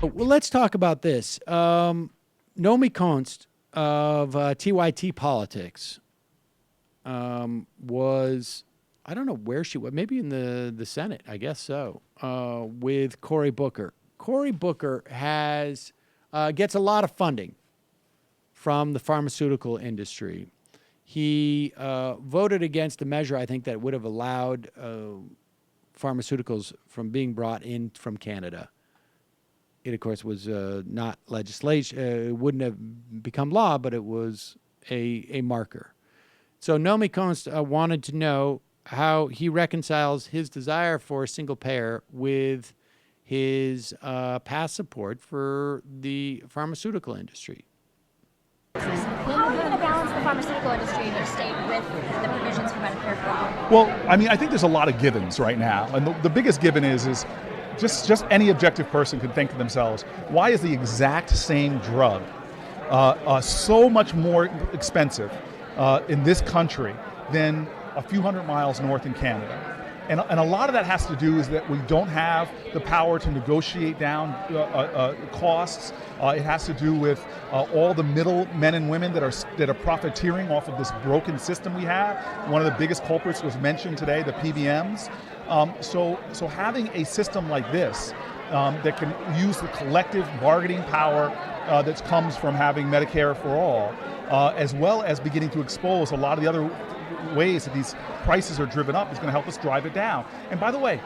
Well, let's talk about this. Nomiki Konst of TYT Politics was, I don't know where she was, maybe in the Senate, I guess so, with Cory Booker. Cory Booker gets a lot of funding from the pharmaceutical industry. He voted against a measure, I think, that would have allowed pharmaceuticals from being brought in from Canada. It, of course, was not legislation. It wouldn't have become law, but it was a marker. So Nomiki Konst wanted to know how he reconciles his desire for a single payer with his past support for the pharmaceutical industry. How are you going to balance the pharmaceutical industry in your state with the provisions for Medicare for all? Well, I mean, I think there's a lot of givens right now. And the biggest given is just any objective person could think to themselves, why is the exact same drug so much more expensive in this country than a few hundred miles north in Canada? And a lot of that has to do is that we don't have the power to negotiate down costs. It has to do with all the middle men and women that are profiteering off of this broken system we have. One of the biggest culprits was mentioned today, the PBMs. So having a system like this that can use the collective bargaining power that comes from having Medicare for all, as well as beginning to expose a lot of the other ways that these prices are driven up, is going to help us drive it down. And by the way,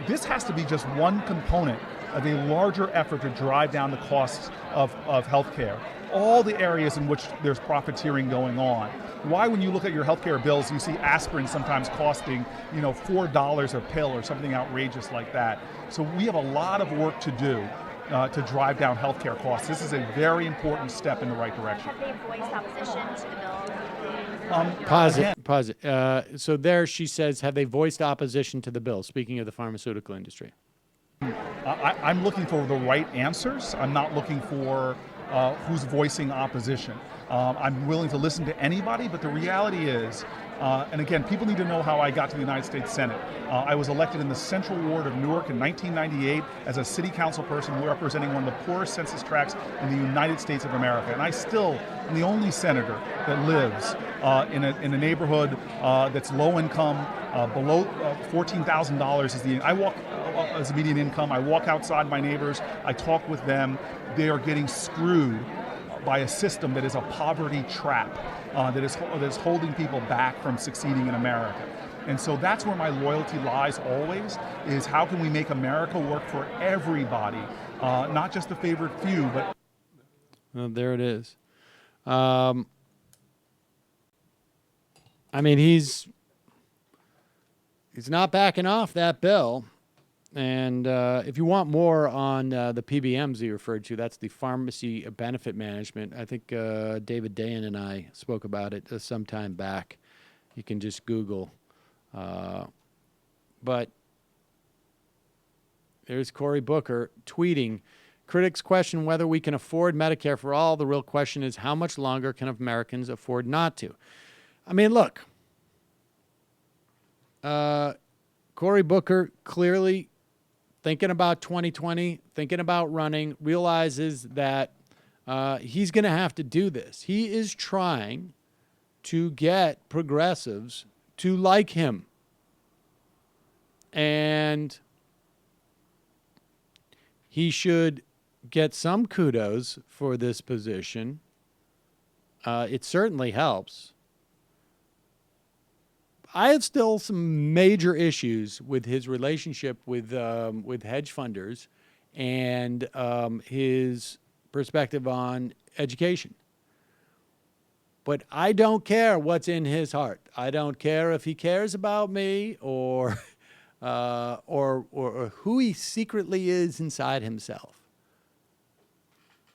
this has to be just one component of a larger effort to drive down the costs of healthcare. All the areas in which there's profiteering going on. Why, when you look at your healthcare bills, you see aspirin sometimes costing, $4 a pill or something outrageous like that. So we have a lot of work to do to drive down healthcare costs. This is a very important step in the right direction. Have they voiced opposition to the bill? Pause it. So there she says, have they voiced opposition to the bill, speaking of the pharmaceutical industry? I'm looking for the right answers. I'm not looking for who's voicing opposition. I'm willing to listen to anybody, but the reality is, and again, people need to know how I got to the United States Senate. I was elected in the Central Ward of Newark in 1998 as a city council person representing one of the poorest census tracts in the United States of America. And I still am the only senator that lives in a neighborhood that's low income, below $14,000 I walk as a median income. I walk outside my neighbors. I talk with them. They are getting screwed by a system that is a poverty trap that is holding people back from succeeding in America. And so that's where my loyalty lies always, is how can we make America work for everybody, not just the favored few, but... Well, there it is. I mean, he's not backing off that bill. And if you want more on the PBMs you referred to, that's the Pharmacy Benefit Management. I think David Dayan and I spoke about it some time back. You can just Google. But there's Cory Booker tweeting, critics question whether we can afford Medicare for all. The real question is, how much longer can Americans afford not to? I mean, look, Cory Booker clearly thinking about 2020, thinking about running, realizes that he's going to have to do this. He is trying to get progressives to like him. And he should get some kudos for this position. It certainly helps. I have still some major issues with his relationship with hedge funders and his perspective on education. But I don't care what's in his heart. I don't care if he cares about me or who he secretly is inside himself.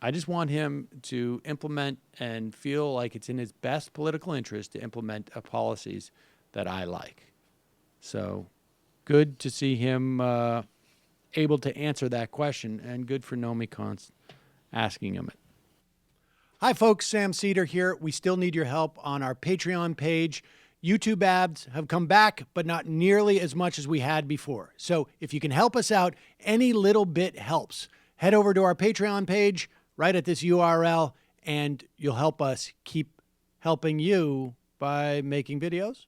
I just want him to implement and feel like it's in his best political interest to implement policies that I like. So good to see him able to answer that question, and good for Nomiki Konst asking him it. Hi, folks. Sam Seder here. We still need your help on our Patreon page. YouTube ads have come back, but not nearly as much as we had before. So if you can help us out, any little bit helps. head over to our Patreon page right at this URL, and you'll help us keep helping you by making videos